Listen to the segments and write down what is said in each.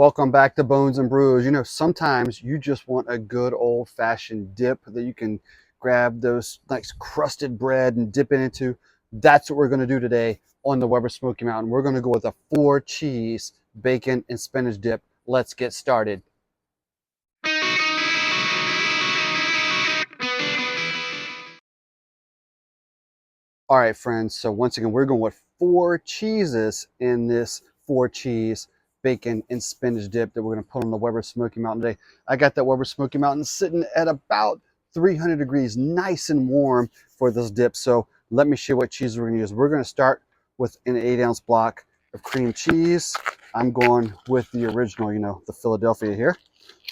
Welcome back to Bones and Brews. You know, sometimes you just want a good old-fashioned dip that you can grab those nice crusted bread and dip it into. That's what we're going to do today on the Weber Smoky Mountain. We're going to go with a 4-cheese bacon and spinach dip. Let's get started. All right, friends. So once again, we're going with 4 cheeses in this 4-cheese bacon and spinach dip that we're going to put on the Weber Smoky Mountain today. I got that Weber Smoky Mountain sitting at about 300 degrees, nice and warm for this dip. So let me show you what cheese we're going to use. We're going to start with an 8-ounce block of cream cheese. I'm going with the original, you know, the Philadelphia here.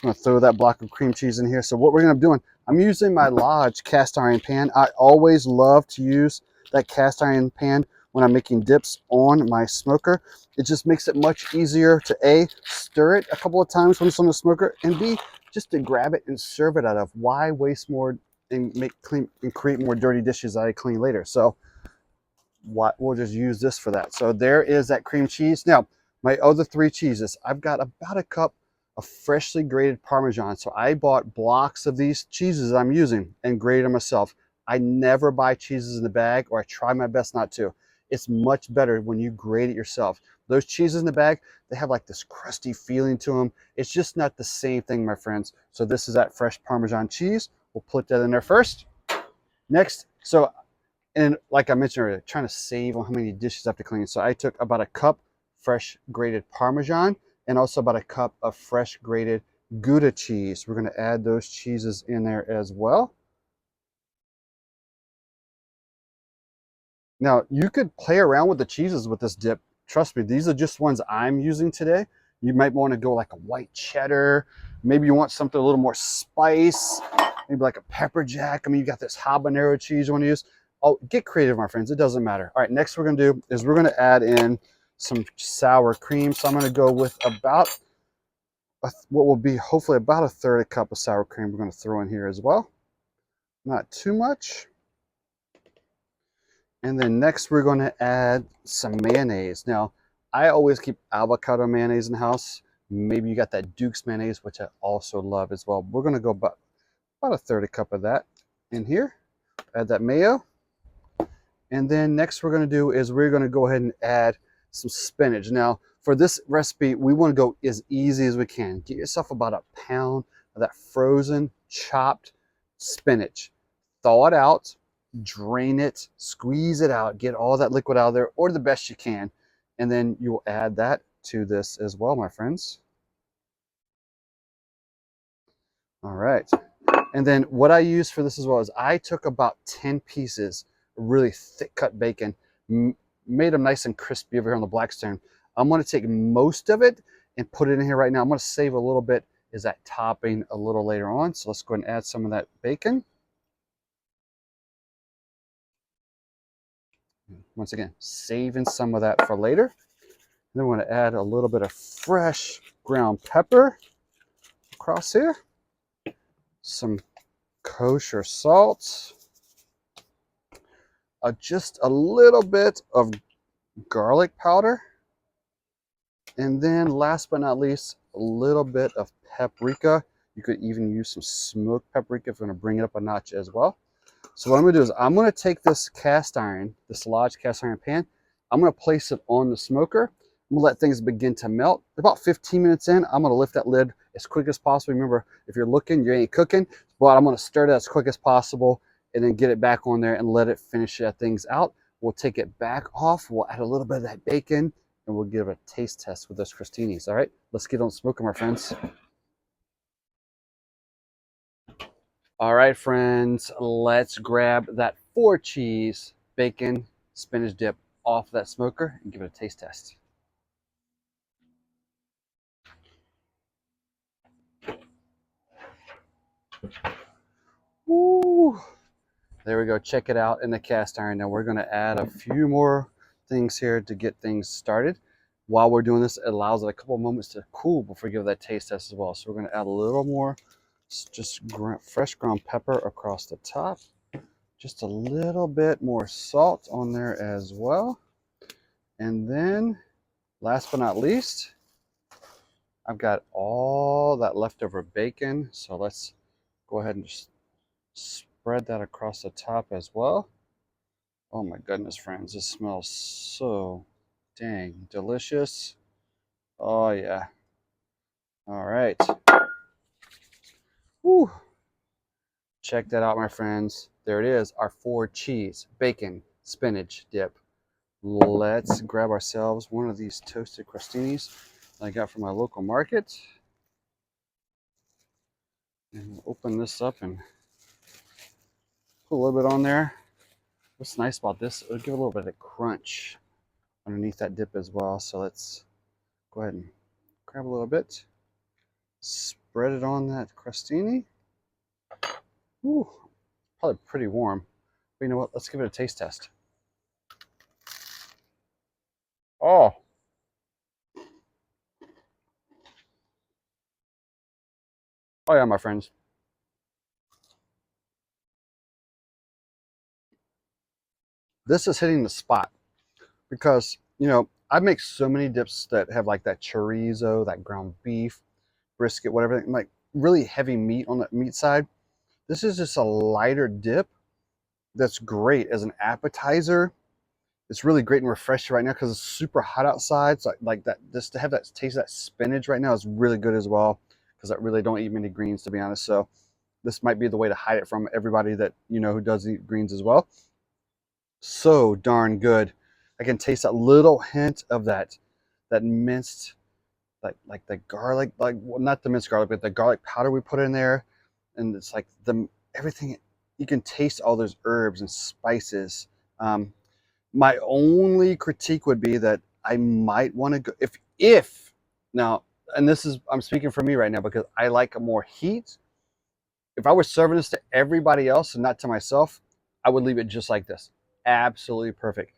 I'm going to throw that block of cream cheese in here. So what we're going to be doing, I'm using my Lodge cast iron pan. I always love to use that cast iron pan when I'm making dips on my smoker. It just makes it much easier to A, stir it a couple of times when it's on the smoker, and B, just to grab it and serve it out of. Why waste more and create more dirty dishes that I clean later? So we'll just use this for that. So there is that cream cheese. Now, my other 3 cheeses, I've got about a cup of freshly grated Parmesan. So I bought blocks of these cheeses I'm using and grated them myself. I never buy cheeses in the bag, or I try my best not to. It's much better when you grate it yourself. Those cheeses in the bag, they have like this crusty feeling to them. It's just not the same thing, my friends. So this is that fresh Parmesan cheese. We'll put that in there first. Next, and like I mentioned earlier, trying to save on how many dishes I have to clean. So I took about a cup fresh grated Parmesan and also about a cup of fresh grated Gouda cheese. We're going to add those cheeses in there as well. Now, you could play around with the cheeses with this dip. Trust me, these are just ones I'm using today. You might want to go like a white cheddar. Maybe you want something a little more spice, maybe like a pepper jack. I mean, you got this habanero cheese you want to use. Oh, get creative, my friends. It doesn't matter. All right, next we're going to do is we're going to add in some sour cream. So I'm going to go with about what will be hopefully about a 1/3 cup of sour cream. We're going to throw in here as well. Not too much. And then next we're going to add some mayonnaise. Now, I always keep avocado mayonnaise in the house. Maybe you got that Duke's mayonnaise, which I also love as well. We're going to go about a 1/3 cup of that in here. Add that mayo. And then next we're going to do is we're going to go ahead and add some spinach. Now, for this recipe, we want to go as easy as we can. Get yourself about a pound of that frozen chopped spinach. Thaw it out, drain it, squeeze it out, get all that liquid out of there, or the best you can. And then you will add that to this as well, my friends. All right. And then what I use for this as well is I took about 10 pieces of really thick cut bacon, made them nice and crispy over here on the Blackstone. I'm going to take most of it and put it in here right now. I'm going to save a little bit as that topping a little later on. So let's go ahead and add some of that bacon. Once again, saving some of that for later. Then we're going to add a little bit of fresh ground pepper across here. Some kosher salt. Just a little bit of garlic powder. And then last but not least, a little bit of paprika. You could even use some smoked paprika if you're going to bring it up a notch as well. So what I'm going to do is I'm going to take this cast iron, this Lodge cast iron pan. I'm going to place it on the smoker. I'm going to let things begin to melt. About 15 minutes in, I'm going to lift that lid as quick as possible. Remember, if you're looking, you ain't cooking. But I'm going to stir it as quick as possible and then get it back on there and let it finish things out. We'll take it back off. We'll add a little bit of that bacon and we'll give it a taste test with those crostinis. All right, let's get on smoking, my friends. All right, friends, let's grab that 4-cheese bacon spinach dip off that smoker and give it a taste test. Ooh, there we go. Check it out in the cast iron. Now we're going to add a few more things here to get things started. While we're doing this, it allows it a couple of moments to cool before we give that taste test as well. So we're going to add a little more just fresh ground pepper across the top. Just a little bit more salt on there as well. And then, last but not least, I've got all that leftover bacon, so let's go ahead and just spread that across the top as well. Oh my goodness, friends, this smells so dang delicious. Oh yeah. All right. Whew. Check that out, my friends. There it is, our 4-cheese bacon spinach dip. Let's grab ourselves one of these toasted crostinis I got from my local market. And we'll open this up and put a little bit on there. What's nice about this, it'll give a little bit of crunch underneath that dip as well. So let's go ahead and grab a little bit, spread it on that crostini. Ooh, probably pretty warm. But you know what? Let's give it a taste test. Oh, oh yeah, my friends. This is hitting the spot because, you know, I make so many dips that have like that chorizo, that ground beef, brisket, whatever, like really heavy meat on the meat side. This is just a lighter dip that's great as an appetizer. It's really great and refreshing right now because it's super hot outside. So like that, just to have that taste of that spinach right now is really good as well because I really don't eat many greens, to be honest. So this might be the way to hide it from everybody that you know who does eat greens as well. So darn good. I can taste that little hint of that minced, like the garlic, like well, not the minced garlic, but the garlic powder we put in there, and it's like the everything. You can taste all those herbs and spices. My only critique would be that I might want to go if now, and this is I'm speaking for me right now because I like more heat. If I was serving this to everybody else and not to myself, I would leave it just like this. Absolutely perfect.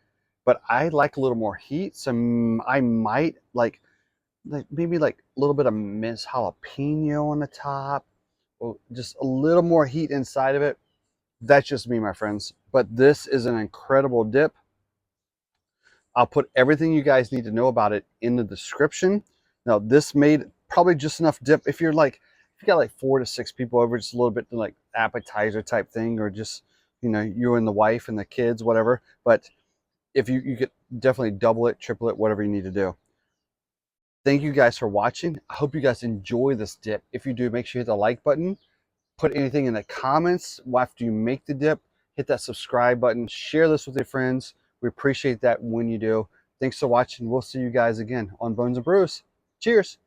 But I like a little more heat, so I might like maybe like a little bit of minced jalapeno on the top, or just a little more heat inside of it. That's just me, my friends. But this is an incredible dip. I'll put everything you guys need to know about it in the description. Now, this made probably just enough dip. If you're like, if you got like 4 to 6 people over, just a little bit like appetizer type thing, or just, you know, you and the wife and the kids, whatever. But if you could definitely double it, triple it, whatever you need to do. Thank you guys for watching. I hope you guys enjoy this dip. If you do, make sure you hit the like button. Put anything in the comments after you make the dip. Hit that subscribe button. Share this with your friends. We appreciate that when you do. Thanks for watching. We'll see you guys again on Bones and Brews. Cheers.